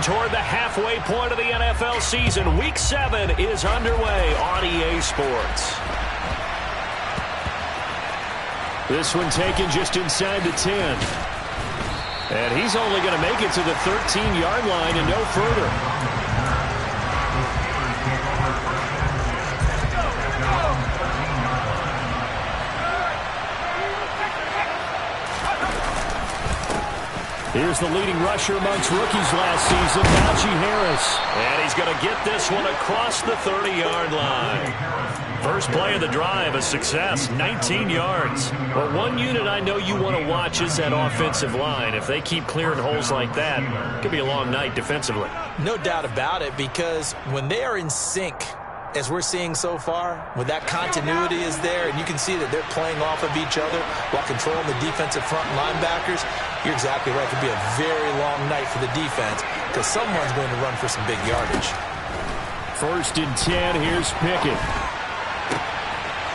toward the halfway point of the NFL season. Week 7 is underway on EA Sports. This one taken just inside the 10. And he's only going to make it to the 13-yard line and no further. Here's the leading rusher amongst rookies last season, Najee Harris. And he's going to get this one across the 30-yard line. First play of the drive, a success, 19 yards. But one unit I know you want to watch is that offensive line. If they keep clearing holes like that, it could be a long night defensively. No doubt about it, because when they are in sync, as we're seeing so far, when that continuity is there and you can see that they're playing off of each other while controlling the defensive front linebackers, you're exactly right. It could be a very long night for the defense because someone's going to run for some big yardage. 1st and 10, here's Pickett.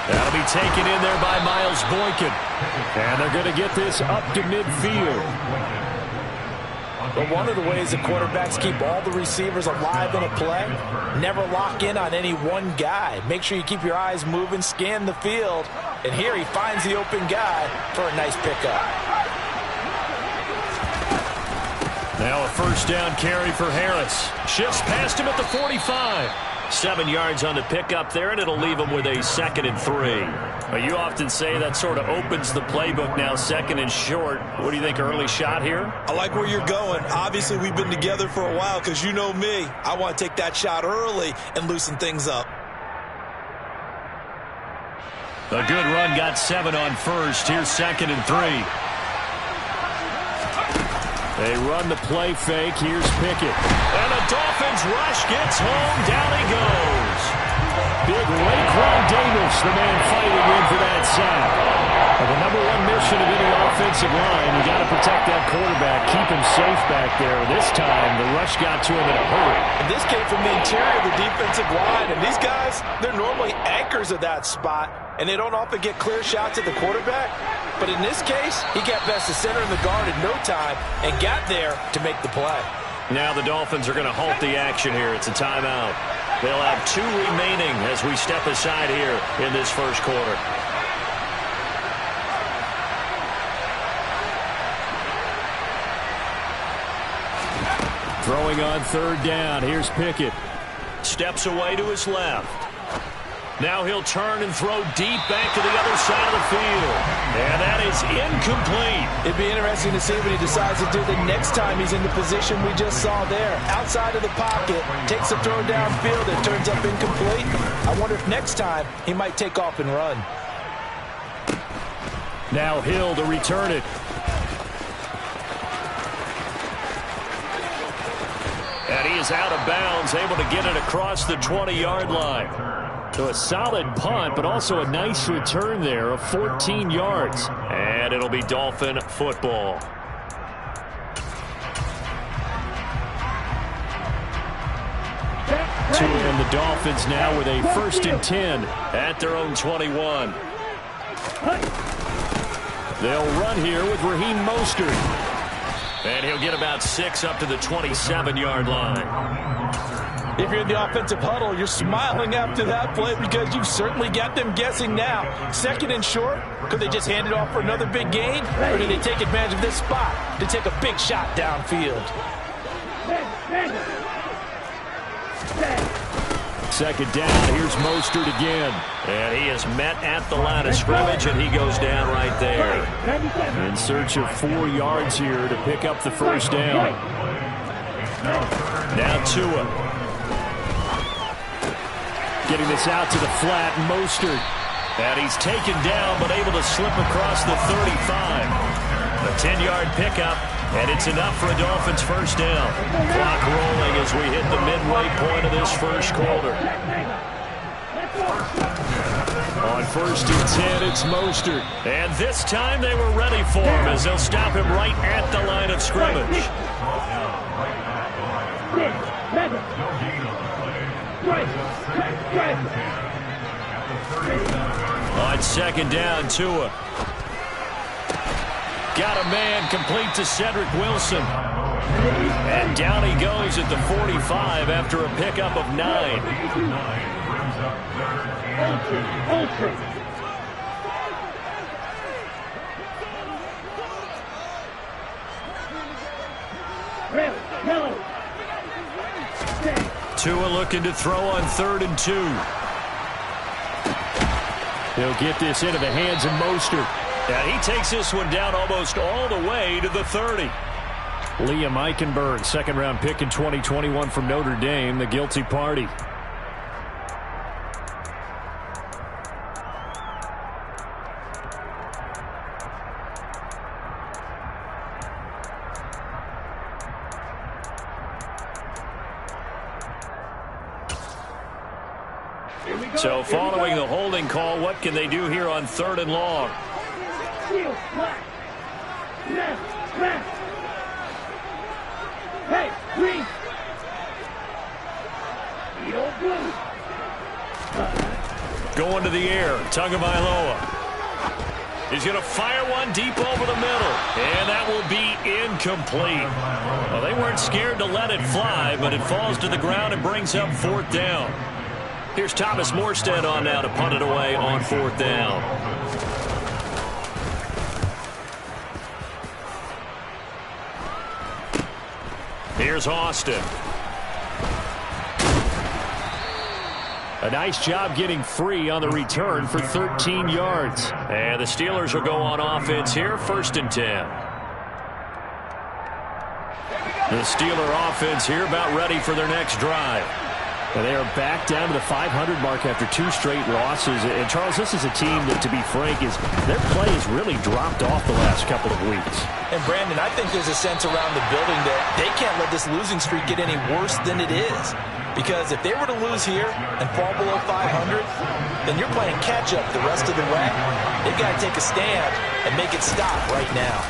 That'll be taken in there by Miles Boykin. And they're going to get this up to midfield. But one of the ways the quarterbacks keep all the receivers alive in a play, never lock in on any one guy. Make sure you keep your eyes moving, scan the field. And here he finds the open guy for a nice pickup. Now a 1st down carry for Harris. Shifts past him at the 45. 7 yards on the pickup there, and it'll leave him with a 2nd and 3. But you often say that sort of opens the playbook now, 2nd and short. What do you think, early shot here? I like where you're going. Obviously, we've been together for a while because you know me. I want to take that shot early and loosen things up. A good run, got 7 on 1st. Here's 2nd and 3. They run the play fake. Here's Pickett. And the Dolphins rush gets home. Down he goes. Big Raekwon Davis, the man fighting in for that sack. Well, the number one mission of any offensive line, you got to protect that quarterback, keep him safe back there. This time, the rush got to him in a hurry. And this came from the interior of the defensive line. And these guys, they're normally anchors of that spot, and they don't often get clear shots at the quarterback. But in this case, he got past the center and the guard in no time and got there to make the play. Now the Dolphins are going to halt the action here. It's a timeout. They'll have 2 remaining as we step aside here in this first quarter. Throwing on 3rd down. Here's Pickett. Steps away to his left. Now he'll turn and throw deep back to the other side of the field. And that is incomplete. It'd be interesting to see what he decides to do the next time he's in the position we just saw there. Outside of the pocket, takes a throw downfield, it turns up incomplete. I wonder if next time he might take off and run. Now Hill to return it. And he is out of bounds, able to get it across the 20-yard line. So a solid punt, but also a nice return there of 14 yards. And it'll be Dolphin football. And the Dolphins now with a 1st and 10 at their own 21. They'll run here with Raheem Mostert. And he'll get about 6 up to the 27-yard line. If you're in the offensive huddle, you're smiling after that play because you've certainly got them guessing now. 2nd and short, could they just hand it off for another big gain? Or do they take advantage of this spot to take a big shot downfield? 2nd down, here's Mostert again. And he is met at the line of scrimmage, and he goes down right there. In search of 4 yards here to pick up the 1st down. Now Tua. Getting this out to the flat, Mostert. And he's taken down, but able to slip across the 35. A 10-yard pickup, and it's enough for a Dolphins 1st down. Clock rolling as we hit the midway point of this first quarter. On 1st and 10, it's Mostert. And this time they were ready for him as they'll stop him right at the line of scrimmage. On 2nd down, Tua. Got a man complete to Cedric Wilson. And down he goes at the 45 after a pickup of 9. Tua looking to throw on 3rd and 2. He'll get this into the hands of Mostert. And he takes this one down almost all the way to the 30. Liam Eichenberg, second-round pick in 2021 from Notre Dame, the guilty party. So following the holding call, what can they do here on 3rd and long? Hey, green. Going to the air, Tagovailoa. He's going to fire one deep over the middle, and that will be incomplete. Well, they weren't scared to let it fly, but it falls to the ground and brings up 4th down. Here's Thomas Morstead on now to punt it away on 4th down. Here's Austin. A nice job getting free on the return for 13 yards. And the Steelers will go on offense here, 1st and 10. The Steeler offense here about ready for their next drive. And they are back down to the 500 mark after 2 straight losses. And, Charles, this is a team that, to be frank, their play has really dropped off the last couple of weeks. And, Brandon, I think there's a sense around the building that they can't let this losing streak get any worse than it is. Because if they were to lose here and fall below 500, then you're playing catch-up the rest of the way. They've got to take a stand and make it stop right now.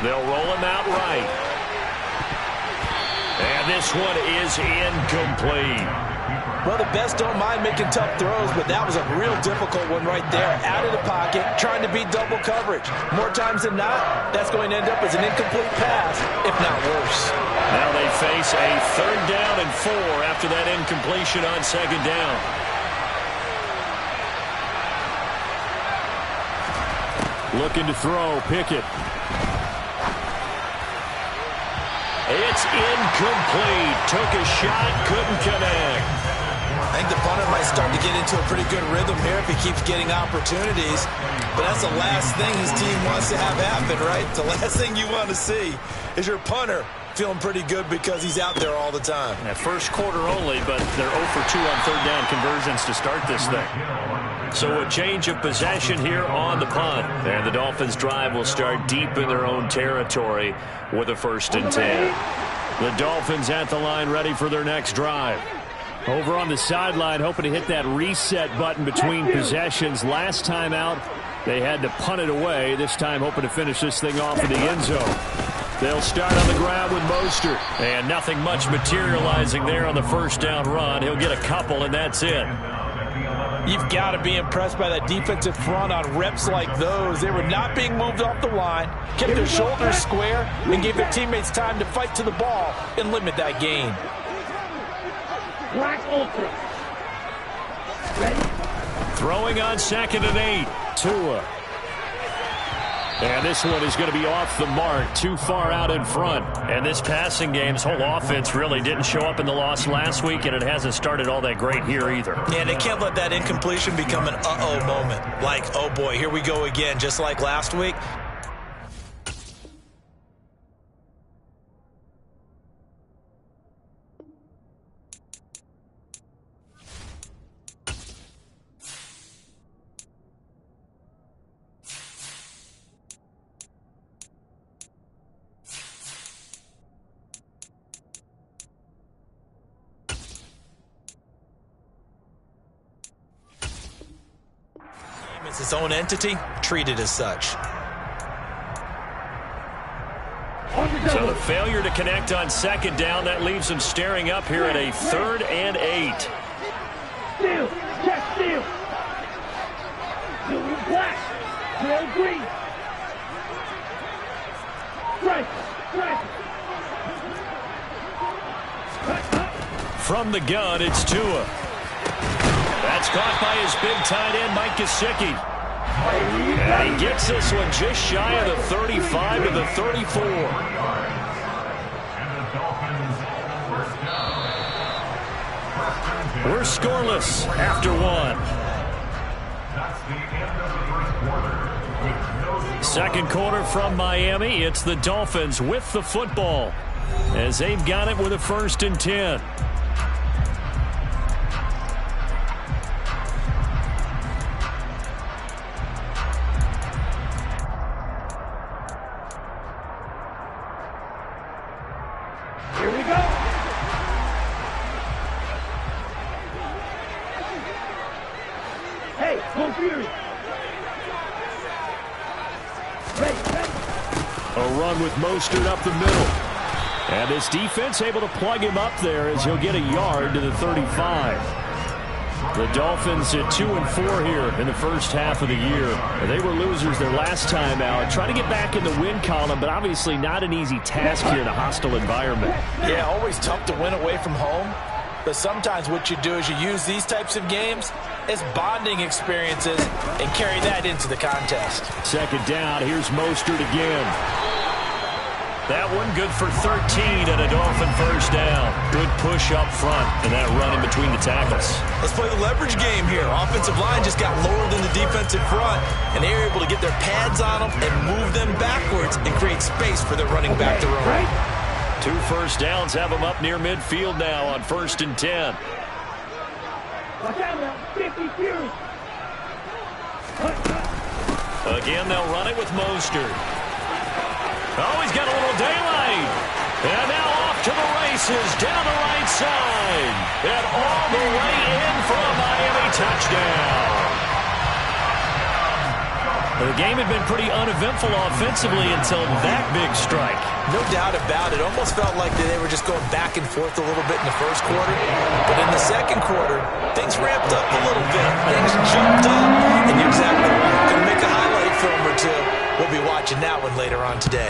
They'll roll him out right. And this one is incomplete. Well, the best don't mind making tough throws, but that was a real difficult one right there. Out of the pocket, trying to beat double coverage. More times than not, that's going to end up as an incomplete pass, if not worse. Now they face a 3rd down and 4 after that incompletion on 2nd down. Looking to throw, Pickett. It's incomplete. Took a shot, couldn't connect. I think the punter might start to get into a pretty good rhythm here if he keeps getting opportunities. But that's the last thing his team wants to have happen, right? The last thing you want to see is your punter feeling pretty good because he's out there all the time. That first quarter only, but they're 0 for 2 on 3rd down conversions to start this thing. So a change of possession here on the punt. And the Dolphins' drive will start deep in their own territory with a 1st and 10. The Dolphins at the line ready for their next drive. Over on the sideline, hoping to hit that reset button between possessions. Last time out, they had to punt it away. This time hoping to finish this thing off in the end zone. They'll start on the ground with Mostert. And nothing much materializing there on the 1st down run. He'll get a couple, and that's it. You've got to be impressed by that defensive front on reps like those. They were not being moved off the line, kept their shoulders square, and gave their teammates time to fight to the ball and limit that gain. Black Ultra. Ready? Throwing on 2nd and 8. Tua. And this one is going to be off the mark, too far out in front. And this passing game's whole offense really didn't show up in the loss last week, and it hasn't started all that great here either. Yeah, they can't let that incompletion become an uh-oh moment. Like, oh boy, here we go again, just like last week. It's its own entity, treated as such. So the failure to connect on 2nd down, that leaves them staring up here at a 3rd and 8. Steal, check steal. Blue black, tail green. Strike. From the gun, it's Tua. That's caught by his big tight end, Mike Gesicki. And he gets this one just shy of the 35 to the 34. We're scoreless after one. Second quarter from Miami. It's the Dolphins with the football as they've got it with a 1st and 10. Here we go. Hey, go Fury. A run with Mostert up the middle. And this defense able to plug him up there as he'll get a yard to the 35. The Dolphins at 2-4 here in the first half of the year. They were losers their last time out. Trying to get back in the win column, but obviously not an easy task here in a hostile environment. Yeah, always tough to win away from home. But sometimes what you do is you use these types of games as bonding experiences and carry that into the contest. Second down, here's Mostert again. That one good for 13 and a Dolphin first down. Good push up front and that run in between the tackles. Let's play the leverage game here. Offensive line just got lower than the defensive front, and they were able to get their pads on them and move them backwards and create space for their running back to run. 2 first downs have them up near midfield now on 1st and 10. Watch out now, 50 Fury. Again, they'll run it with Mostert. Oh, he's got a little daylight. And now off to the races down the right side. And all the way in for a Miami touchdown. The game had been pretty uneventful offensively until that big strike. No doubt about it. Almost felt like they were just going back and forth a little bit in the first quarter. But in the second quarter, things ramped up a little bit. Things jumped up. And you're exactly right. Going to make a highlight film or two. We'll be watching that one later on today.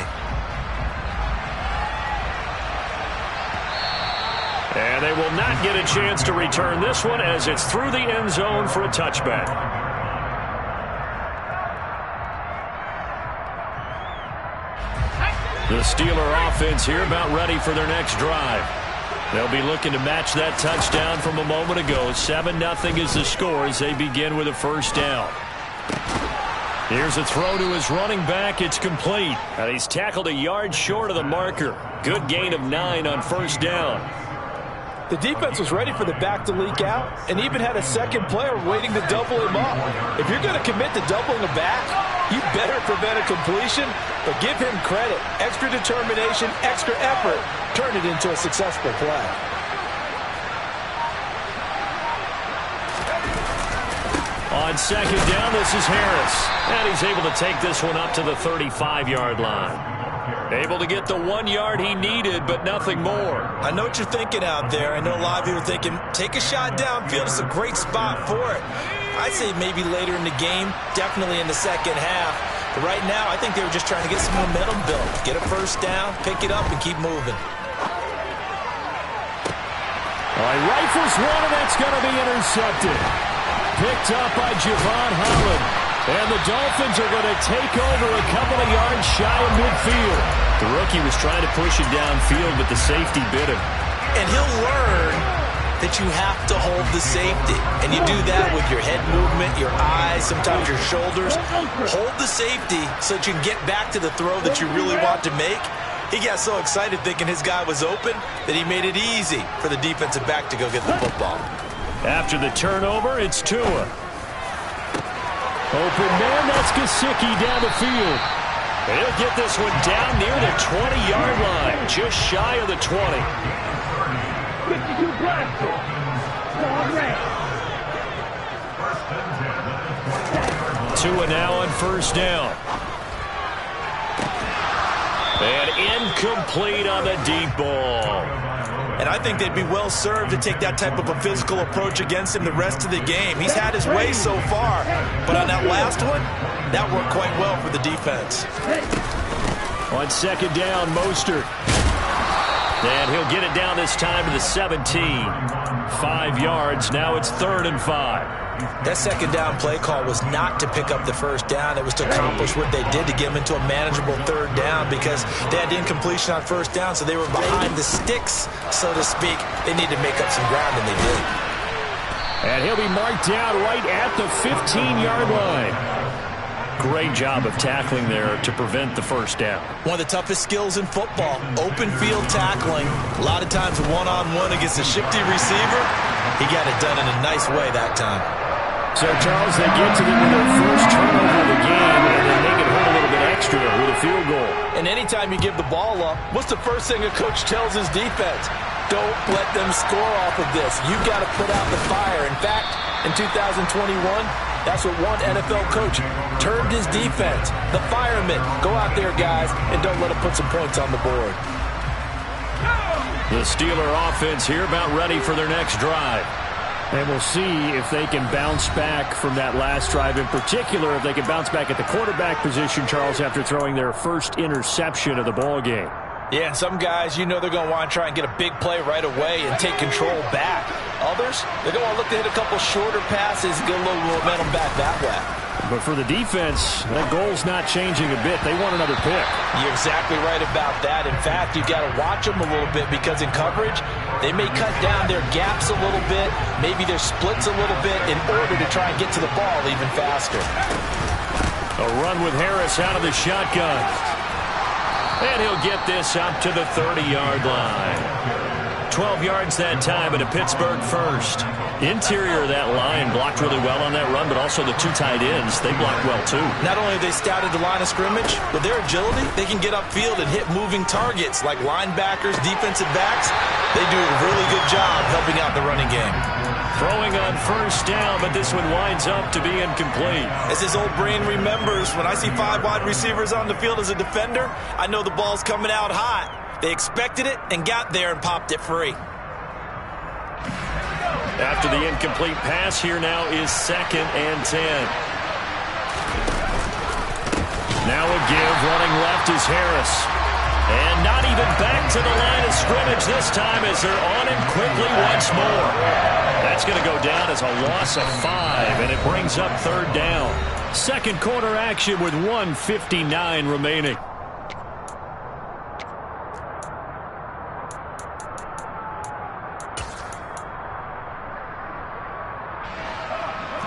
And they will not get a chance to return this one as it's through the end zone for a touchback. The Steeler offense here about ready for their next drive. They'll be looking to match that touchdown from a moment ago. 7-0 is the score as they begin with a first down. Here's a throw to his running back. It's complete. And he's tackled a yard short of the marker. Good gain of 9 on first down. The defense was ready for the back to leak out and even had a second player waiting to double him up. If you're going to commit to doubling a back, you better prevent a completion, but give him credit. Extra determination, extra effort, turn it into a successful play. On second down, this is Harris. And he's able to take this one up to the 35-yard line. Able to get the 1 yard he needed, but nothing more. I know what you're thinking out there. I know a lot of you are thinking, take a shot downfield. It's a great spot for it. I'd say maybe later in the game, definitely in the second half. But right now, I think they were just trying to get some momentum built. Get a first down, pick it up, and keep moving. All right, rifles one, and that's going to be intercepted. Picked up by Javon Holland. And the Dolphins are going to take over a couple of yards shy of midfield. The rookie was trying to push it downfield, but the safety bit him. And he'll learn that you have to hold the safety. And you do that with your head movement, your eyes, sometimes your shoulders. Hold the safety so that you can get back to the throw that you really want to make. He got so excited thinking his guy was open that he made it easy for the defensive back to go get the football. After the turnover, it's Tua. Open man, that's Gesicki down the field. He'll get this one down near the 20-yard line, just shy of the 20. 52 blaster. Tua now on first down. And incomplete on the deep ball. And I think they'd be well served to take that type of a physical approach against him the rest of the game. He's had his way so far, but on that last one, that worked quite well for the defense. On second down, Mostert. And he'll get it down this time to the 17. 5 yards. Now it's 3rd and 5. That second down play call was not to pick up the first down. It was to accomplish what they did to get them into a manageable 3rd down because they had incompletion on 1st down, so they were behind the sticks, so to speak. They need to make up some ground, and they did. And he'll be marked down right at the 15-yard line. Great job of tackling there to prevent the first down. One of the toughest skills in football, open field tackling. A lot of times one-on-one against a shifty receiver. He got it done in a nice way that time. So, Charles, they get to them with their first turnover of the game, and they make it hurt a little bit extra with a field goal. And anytime you give the ball up, what's the first thing a coach tells his defense? Don't let them score off of this. You've got to put out the fire. In fact, in 2021, that's what one NFL coach termed his defense. The firemen. Go out there, guys, and don't let them put some points on the board. The Steeler offense here about ready for their next drive. And we'll see if they can bounce back from that last drive. In particular, if they can bounce back at the quarterback position, Charles, after throwing their first interception of the ball game. Yeah, and some guys, you know they're going to want to try and get a big play right away and take control back. Others, they're going to look to hit a couple shorter passes and get a little momentum back that way. But for the defense, that goal's not changing a bit. They want another pick. You're exactly right about that. In fact, you've got to watch them a little bit because in coverage, they may cut down their gaps a little bit, maybe their splits a little bit in order to try and get to the ball even faster. A run with Harris out of the shotgun. And he'll get this up to the 30-yard line. 12 yards that time at a Pittsburgh first. Interior of that line blocked really well on that run, but also the 2 tight ends, they blocked well too. Not only have they scouted the line of scrimmage, with their agility, they can get upfield and hit moving targets like linebackers, defensive backs. They do a really good job helping out the running game. Throwing on first down, but this one winds up to be incomplete. As his old brain remembers, when I see 5 wide receivers on the field as a defender, I know the ball's coming out hot. They expected it and got there and popped it free. After the incomplete pass, here now is 2nd and 10. Now a give, running left is Harris. And not even back to the line of scrimmage this time as they're on him quickly once more. That's going to go down as a loss of 5, and it brings up 3rd down. Second quarter action with 1:59 remaining.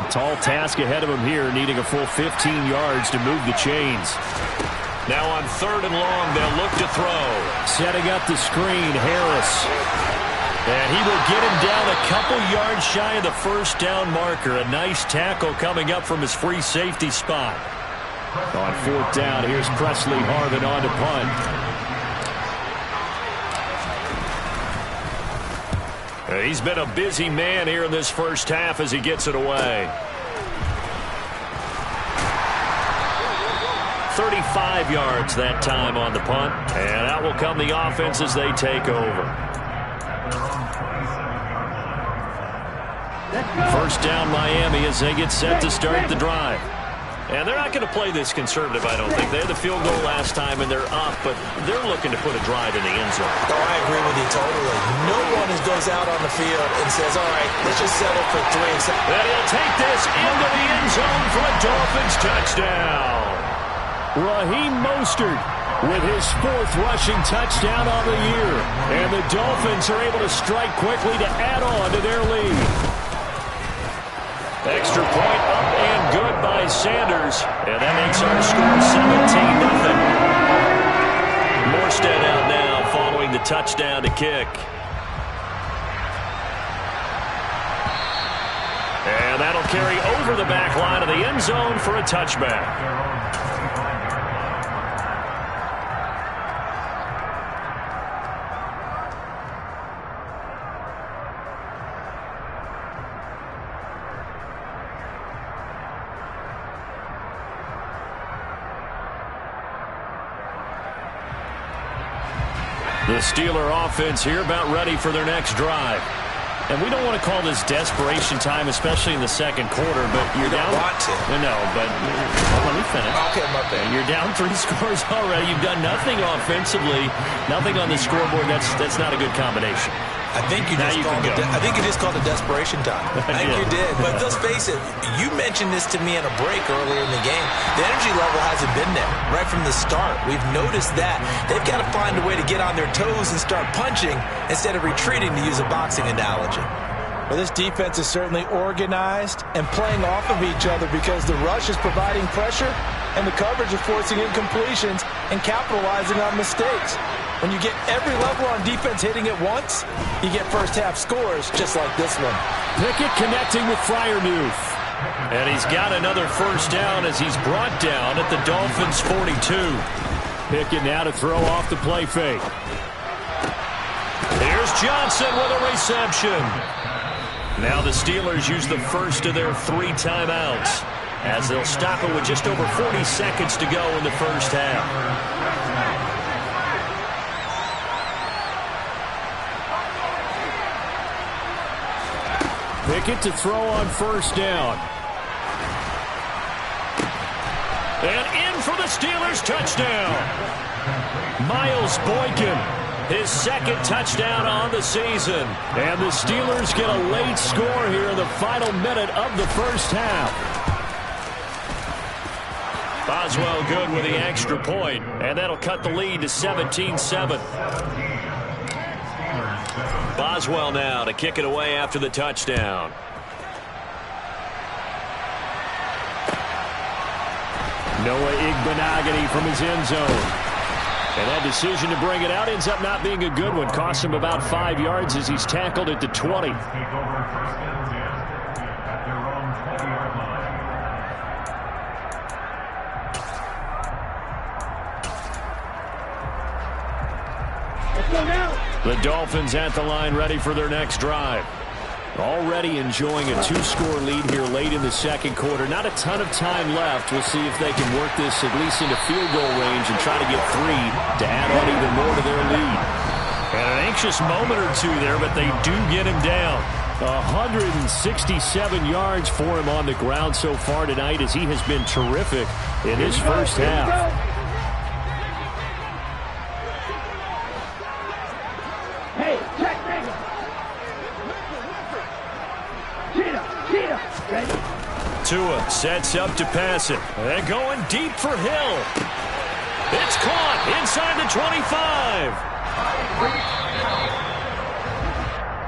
Tall task ahead of him here, needing a full 15 yards to move the chains. Now on 3rd and long, they'll look to throw. Setting up the screen, Harris. And he will get him down a couple yards shy of the first down marker. A nice tackle coming up from his free safety spot. On 4th down, here's Presley Harvin on to punt. He's been a busy man here in this first half as he gets it away. 35 yards that time on the punt. And out will come the offense as they take over. First down Miami as they get set to start the drive. And they're not going to play this conservative, I don't think. They had the field goal last time, and they're up, but they're looking to put a drive in the end zone. Oh, I agree with you totally. No one goes out on the field and says, all right, let's just settle for 3. And he'll take this into the end zone for a Dolphins touchdown. Raheem Mostert with his 4th rushing touchdown on the year. And the Dolphins are able to strike quickly to add on to their lead. Extra point up and good by Sanders. And that makes our score 17-0. Morstead out now following the touchdown to kick. And that'll carry over the back line of the end zone for a touchback. The Steeler offense here about ready for their next drive. And we don't want to call this desperation time, especially in the second quarter, but you're down. Want to. No, but well, let me finish. Okay, my bad. You're down 3 scores already. You've done nothing offensively, nothing on the scoreboard. That's not a good combination. I think you just called it desperation time. I think you did. But let's face it, you mentioned this to me in a break earlier in the game. The energy level hasn't been there right from the start. We've noticed that. They've got to find a way to get on their toes and start punching instead of retreating, to use a boxing analogy. Well, this defense is certainly organized and playing off of each other because the rush is providing pressure and the coverage is forcing incompletions and capitalizing on mistakes. When you get every level on defense hitting at once, you get first-half scores just like this one. Pickett connecting with Freiermuth. And he's got another first down as he's brought down at the Dolphins' 42. Pickett now to throw off the play fake. Here's Johnson with a reception. Now the Steelers use the first of their 3 timeouts as they'll stop it with just over 40 seconds to go in the first half. Pickett to throw on first down. And in for the Steelers touchdown. Miles Boykin, his second touchdown on the season. And the Steelers get a late score here in the final minute of the first half. Boswell good with the extra point, and that'll cut the lead to 17-7. Boswell now to kick it away after the touchdown. Noah Igbenogany from his end zone. And that decision to bring it out ends up not being a good one. Cost him about 5 yards as he's tackled at the 20. The Dolphins at the line ready for their next drive. Already enjoying a 2-score lead here late in the second quarter. Not a ton of time left. We'll see if they can work this at least into field goal range and try to get 3 to add on even more to their lead. And an anxious moment or two there, but they do get him down. 167 yards for him on the ground so far tonight as he has been terrific in his first half. Tua sets up to pass it. They're going deep for Hill. It's caught inside the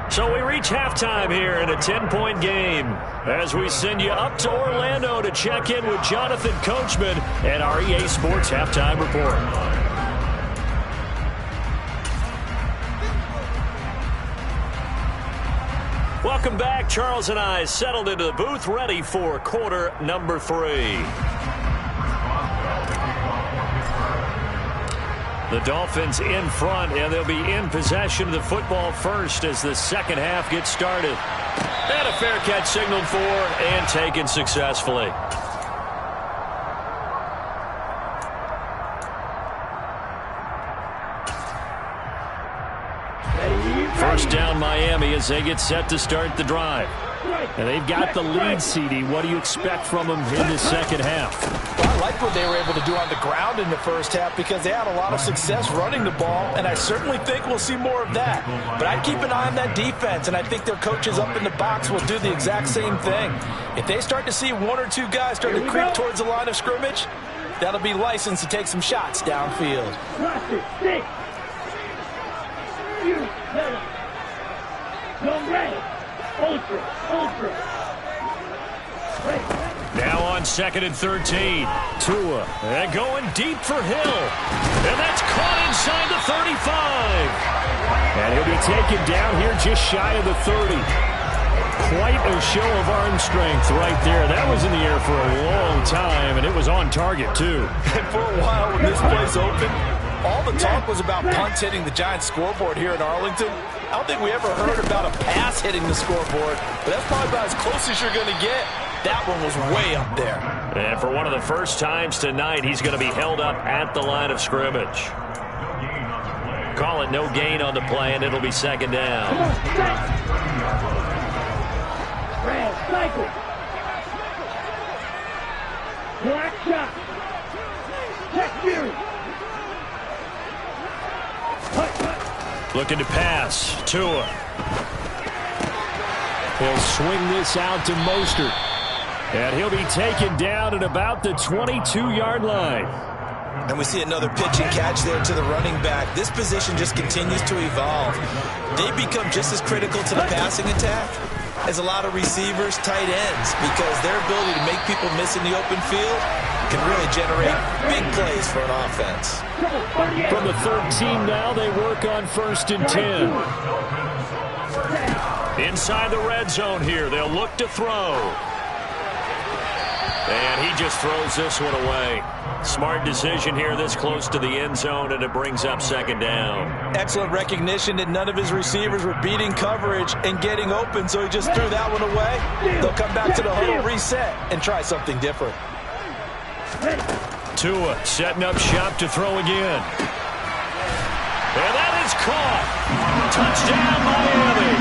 25. So we reach halftime here in a 10-point game as we send you up to Orlando to check in with Jonathan Coachman at our EA Sports Halftime Report. Welcome back. Charles and I settled into the booth ready for quarter number 3. The Dolphins in front, and they'll be in possession of the football first as the second half gets started. And a fair catch signaled for and taken successfully. First down Miami as they get set to start the drive. And they've got the lead, CD. What do you expect from them in the second half? Well, I like what they were able to do on the ground in the first half because they had a lot of success running the ball, and I certainly think we'll see more of that. But I'd keep an eye on that defense, and I think their coaches up in the box will do the exact same thing. If they start to see 1 or 2 guys start to creep towards the line of scrimmage, that'll be licensed to take some shots downfield. Now on 2nd and 13. Tua. And going deep for Hill. And that's caught inside the 35. And he'll be taken down here just shy of the 30. Quite a show of arm strength right there. That was in the air for a long time, and it was on target, too. And for a while when this place opened, all the talk was about punts hitting the Giants scoreboard here in Arlington. I don't think we ever heard about a pass hitting the scoreboard, but that's probably about as close as you're going to get. That one was way up there. And for one of the first times tonight, he's going to be held up at the line of scrimmage. Call it no gain on the play, and it'll be second down. Cycle. Black shot. Check fury. Looking to pass. Tua. He'll swing this out to Mostert. And he'll be taken down at about the 22-yard line. And we see another pitch and catch there to the running back. This position just continues to evolve. They become just as critical to the passing attack as a lot of receivers, tight ends, because their ability to make people miss in the open field can really generate big plays for an offense. From the 13 now, they work on 1st and 10. Inside the red zone here. They'll look to throw. And he just throws this one away. Smart decision here this close to the end zone, and it brings up 2nd down. Excellent recognition that none of his receivers were beating coverage and getting open, so he just threw that one away. They'll come back to the huddle, reset, and try something different. Tua setting up shop to throw again. And that is caught. Touchdown, Miami.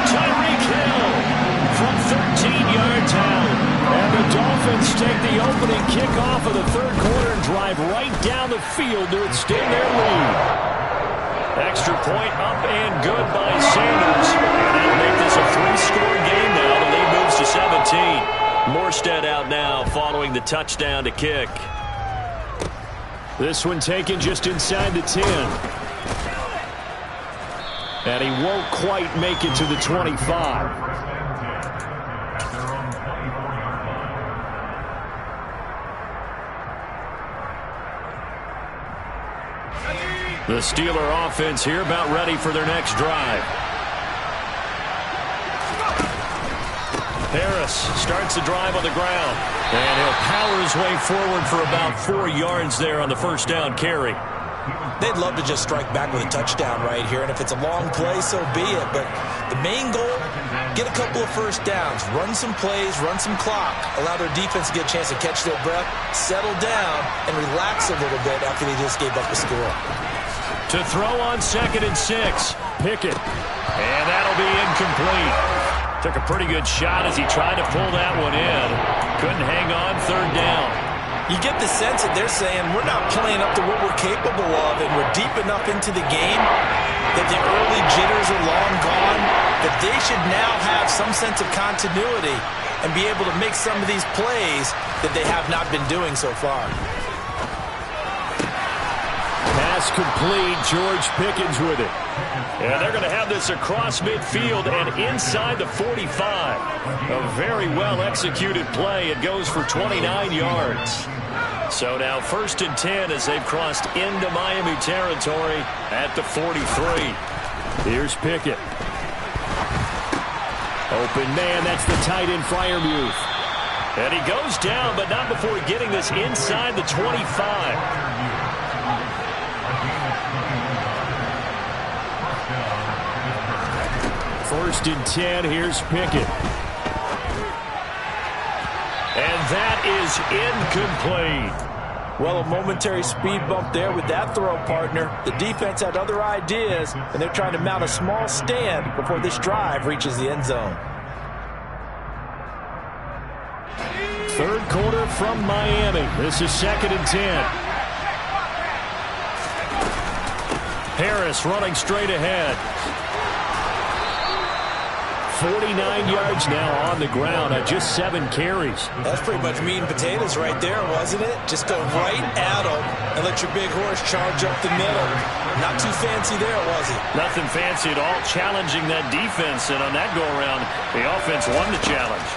Tyreek Hill from 13 yards out. And the Dolphins take the opening kickoff of the 3rd quarter and drive right down the field to extend their lead. Extra point up and good by Sanders. And that'll make this a 3-score game now. The lead moves to 17. Morstead out now following the touchdown to kick. This one taken just inside the 10. And he won't quite make it to the 25. The Steeler offense here about ready for their next drive. Harris starts the drive on the ground. And he'll power his way forward for about 4 yards there on the 1st down carry. They'd love to just strike back with a touchdown right here, and if it's a long play, so be it. But the main goal, get a couple of 1st downs, run some plays, run some clock, allow their defense to get a chance to catch their breath, settle down, and relax a little bit after they just gave up a score. To throw on 2nd and 6. Pickett. And that'll be incomplete. Took a pretty good shot as he tried to pull that one in. Couldn't hang on 3rd down. You get the sense that they're saying we're not playing up to what we're capable of, and we're deep enough into the game that the early jitters are long gone, that they should now have some sense of continuity and be able to make some of these plays that they have not been doing so far. Pass complete. George Pickens with it. And they're going to have this across midfield and inside the 45. A very well-executed play. It goes for 29 yards. So now 1st and 10 as they've crossed into Miami territory at the 43. Here's Pickett. Open man. That's the tight end Freiermuth. And he goes down, but not before getting this inside the 25. 1st and 10. Here's Pickett. And that is incomplete. Well, a momentary speed bump there with that throw, partner. The defense had other ideas, and they're trying to mount a small stand before this drive reaches the end zone. 3rd quarter from Miami. This is 2nd and 10. Harris running straight ahead. 49 yards now on the ground on just 7 carries. That's pretty much meat and potatoes right there, wasn't it? Just go right at them and let your big horse charge up the middle. Not too fancy there, was it? Nothing fancy at all, challenging that defense. And on that go-around, the offense won the challenge.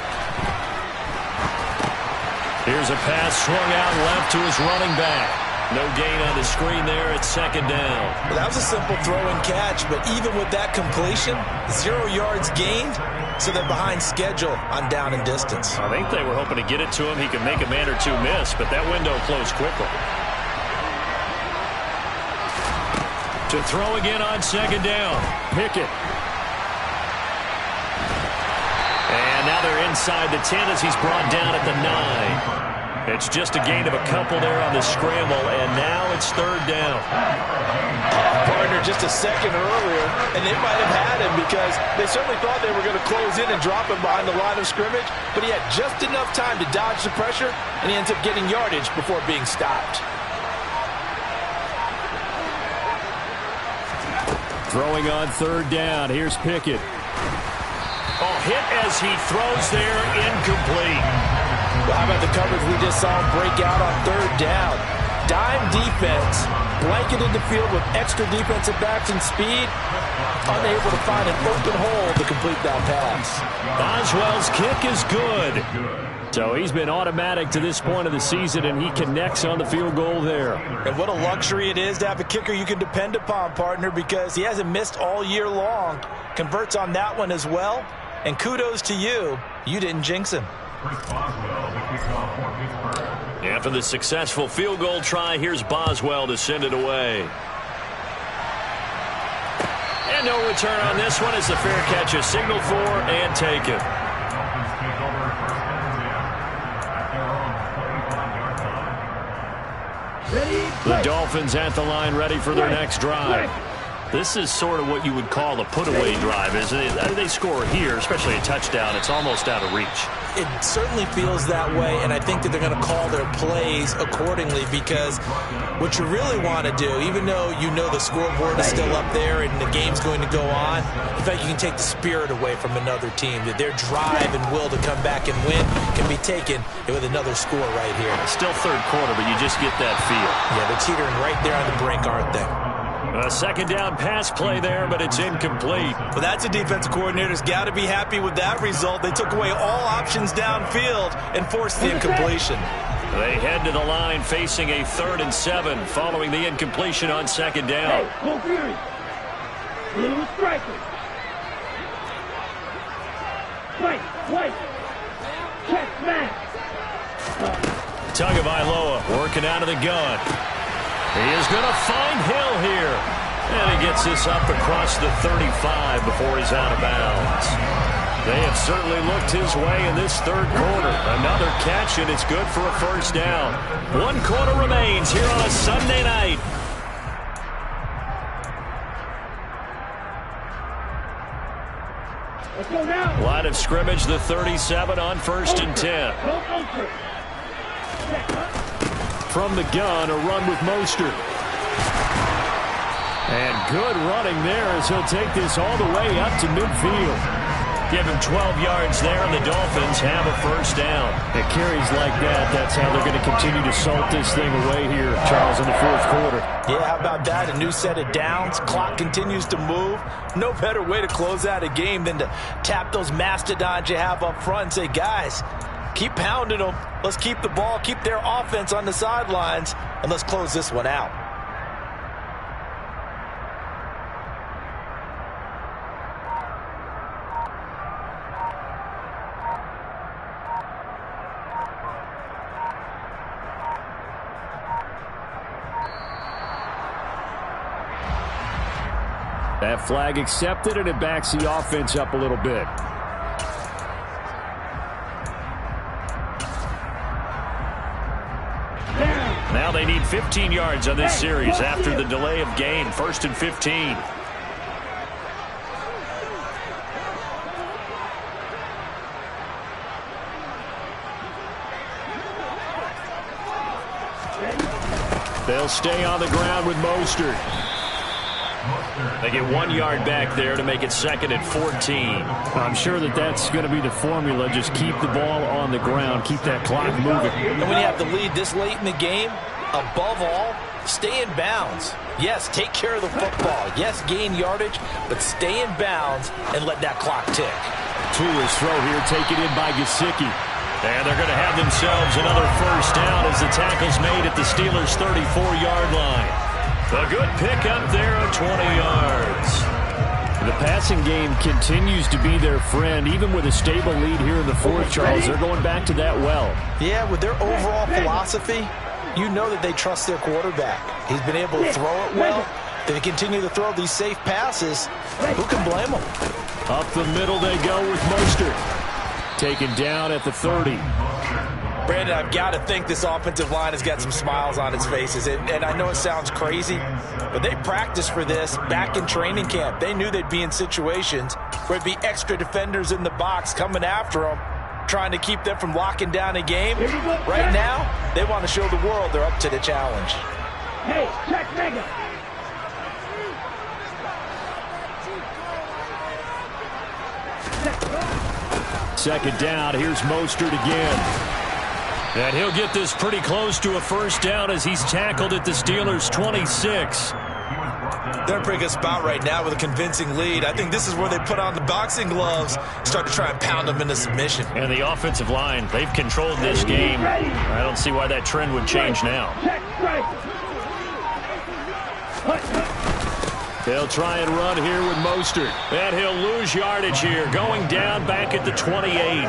Here's a pass swung out left to his running back. No gain on the screen there at 2nd down. Well, that was a simple throw and catch, but even with that completion, 0 yards gained, so they're behind schedule on down and distance. I think they were hoping to get it to him. He could make a man or two miss, but that window closed quickly. To throw again on 2nd down. Pickett. And now they're inside the 10 as he's brought down at the 9. It's just a gain of a couple there on the scramble, and now it's third down. Partner, just a second earlier, and they might have had him because they certainly thought they were going to close in and drop him behind the line of scrimmage, but he had just enough time to dodge the pressure, and he ends up getting yardage before being stopped. Throwing on third down. Here's Pickett. Oh, hit as he throws there, incomplete. Well, how about the coverage we just saw him break out on third down? Dime defense, blanketed the field with extra defensive backs and speed, unable to find an open hole to complete that pass. Boswell's kick is good. So he's been automatic to this point of the season, and he connects on the field goal there. And what a luxury it is to have a kicker you can depend upon, partner, because he hasn't missed all year long. Converts on that one as well. And kudos to you. You didn't jinx him. After the successful field goal try, here's Boswell to send it away. And no return on this one as the fair catch is signaled for and taken. The Dolphins at the line ready for their next drive. This is sort of what you would call a put-away drive, isn't it? They score here, especially a touchdown. It's almost out of reach. It certainly feels that way, and I think that they're going to call their plays accordingly because what you really want to do, even though you know the scoreboard is still up there and the game's going to go on, in fact, you can take the spirit away from another team. That their drive and will to come back and win can be taken with another score right here. Still third quarter, but you just get that feel. Yeah, they're teetering right there on the brink, aren't they? A second down pass play there, but it's incomplete. Well, that's a defensive coordinator's got to be happy with that result. They took away all options downfield and forced the incompletion. They head to the line facing a 3rd and 7 following the incompletion on second down. Hey, go Fury. Little striker. White. Check smash. Tagovailoa working out of the gun. He is going to find Hill here. And he gets this up across the 35 before he's out of bounds. They have certainly looked his way in this third quarter. Another catch, and it's good for a first down. 1 quarter remains here on a Sunday night. Let's go now. Line of scrimmage, the 37 on 1st and 10. From the gun, a run with Mostert. And good running there as he'll take this all the way up to midfield. Give him 12 yards there, and the Dolphins have a first down. It carries like that. That's how they're going to continue to salt this thing away here, Charles, in the 4th quarter. Yeah, how about that? A new set of downs. Clock continues to move. No better way to close out a game than to tap those mastodons you have up front and say, guys, keep pounding them. Let's keep the ball, keep their offense on the sidelines, and let's close this one out. That flag accepted, and it backs the offense up a little bit. Now they need 15 yards on this series after the delay of game. 1st and 15. They'll stay on the ground with Mostert. They get 1 yard back there to make it 2nd and 14. I'm sure that's going to be the formula. Just keep the ball on the ground. Keep that clock moving. And when you have the lead this late in the game, above all, stay in bounds. Yes, take care of the football. Yes, gain yardage, but stay in bounds and let that clock tick. To his throw here, taken in by Gesicki. And they're going to have themselves another first down as the tackle's made at the Steelers' 34-yard line. A good pickup there of 20 yards. The passing game continues to be their friend. Even with a stable lead here in the 4th, Charles, they're going back to that well. Yeah, with their overall philosophy, you know that they trust their quarterback. He's been able to throw it well. They continue to throw these safe passes. Who can blame them? Up the middle they go with Mostert. Taken down at the 30. Brandon, I've got to think this offensive line has got some smiles on its faces. And I know it sounds crazy, but they practiced for this back in training camp. They knew they'd be in situations where there'd be extra defenders in the box coming after them, trying to keep them from locking down a game. Right now, they want to show the world they're up to the challenge. Hey, check mega. Second down, here's Mostert again. And he'll get this pretty close to a first down as he's tackled at the Steelers' 26. They're in a pretty good spot right now with a convincing lead. I think this is where they put on the boxing gloves, start to try and pound them into submission. And the offensive line, they've controlled this game. I don't see why that trend would change now. They'll try and run here with Mostert. And he'll lose yardage here, going down back at the 28.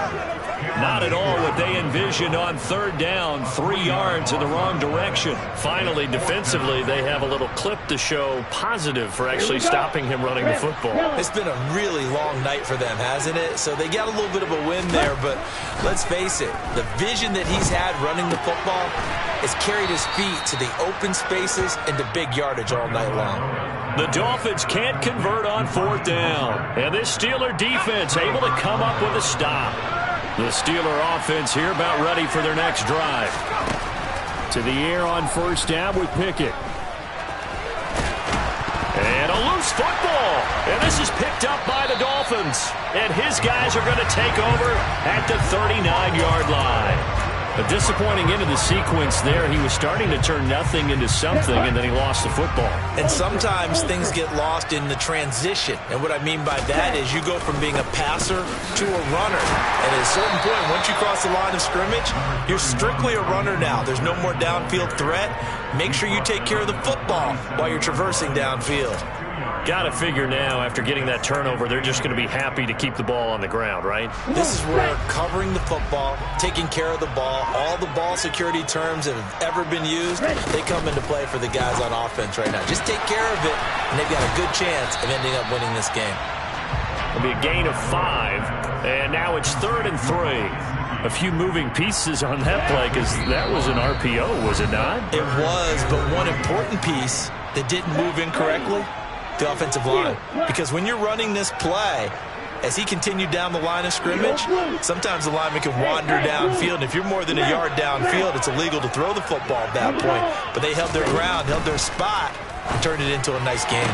Not at all what they envisioned on third down, 3 yards in the wrong direction. Finally, defensively, they have a little clip to show positive for actually stopping him running the football. It's been a really long night for them, hasn't it? So they got a little bit of a win there, but let's face it, the vision that he's had running the football has carried his feet to the open spaces and to big yardage all night long. The Dolphins can't convert on fourth down. And this Steeler defense able to come up with a stop. The Steeler offense here about ready for their next drive. To the air on first down with Pickett. And a loose football. And this is picked up by the Dolphins. And his guys are going to take over at the 39-yard line. A disappointing end of the sequence there. He was starting to turn nothing into something, and then he lost the football. And sometimes things get lost in the transition. And what I mean by that is you go from being a passer to a runner. And at a certain point, once you cross the line of scrimmage, you're strictly a runner now. There's no more downfield threat. Make sure you take care of the football while you're traversing downfield. Got to figure now, after getting that turnover, they're just going to be happy to keep the ball on the ground, right? This is where covering the football, taking care of the ball, all the ball security terms that have ever been used, they come into play for the guys on offense right now. Just take care of it, and they've got a good chance of ending up winning this game. It'll be a gain of 5, and now it's 3rd and 3. A few moving pieces on that play because that was an RPO, was it not? It was, but one important piece that didn't move incorrectly, the offensive line. Because when you're running this play, as he continued down the line of scrimmage, sometimes the lineman can wander downfield. And if you're more than a yard downfield, it's illegal to throw the football at that point. But they held their ground, held their spot, and turned it into a nice game.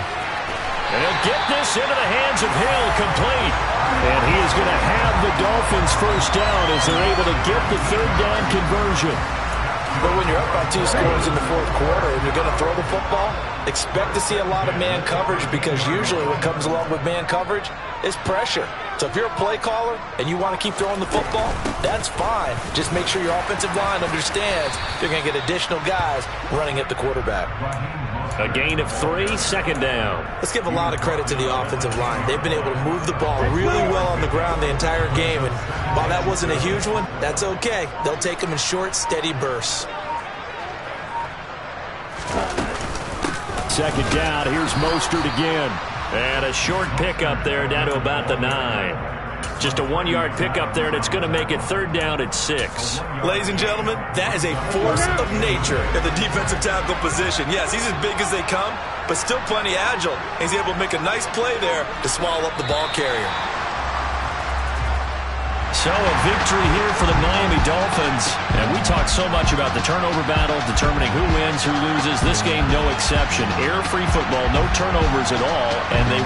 And he'll get this into the hands of Hill, complete. And he is going to have the Dolphins first down as they're able to get the third down conversion. But when you're up by 2 scores in the fourth quarter and you're going to throw the football, expect to see a lot of man coverage, because usually what comes along with man coverage is pressure. So if you're a play caller and you want to keep throwing the football, that's fine. Just make sure your offensive line understands you're going to get additional guys running at the quarterback. A gain of 3, 2nd down. Let's give a lot of credit to the offensive line. They've been able to move the ball really well on the ground the entire game. And while that wasn't a huge one, that's okay. They'll take them in short, steady bursts. 2nd down, here's Mostert again. And a short pickup there down to about the 9. Just a 1-yard pickup there, and it's going to make it 3rd down at 6. Ladies and gentlemen, that is a force of nature in the defensive tackle position. Yes, he's as big as they come, but still plenty agile. He's able to make a nice play there to swallow up the ball carrier. So a victory here for the Miami Dolphins. And we talked so much about the turnover battle, determining who wins, who loses. This game, no exception. Air-free football, no turnovers at all, and they win.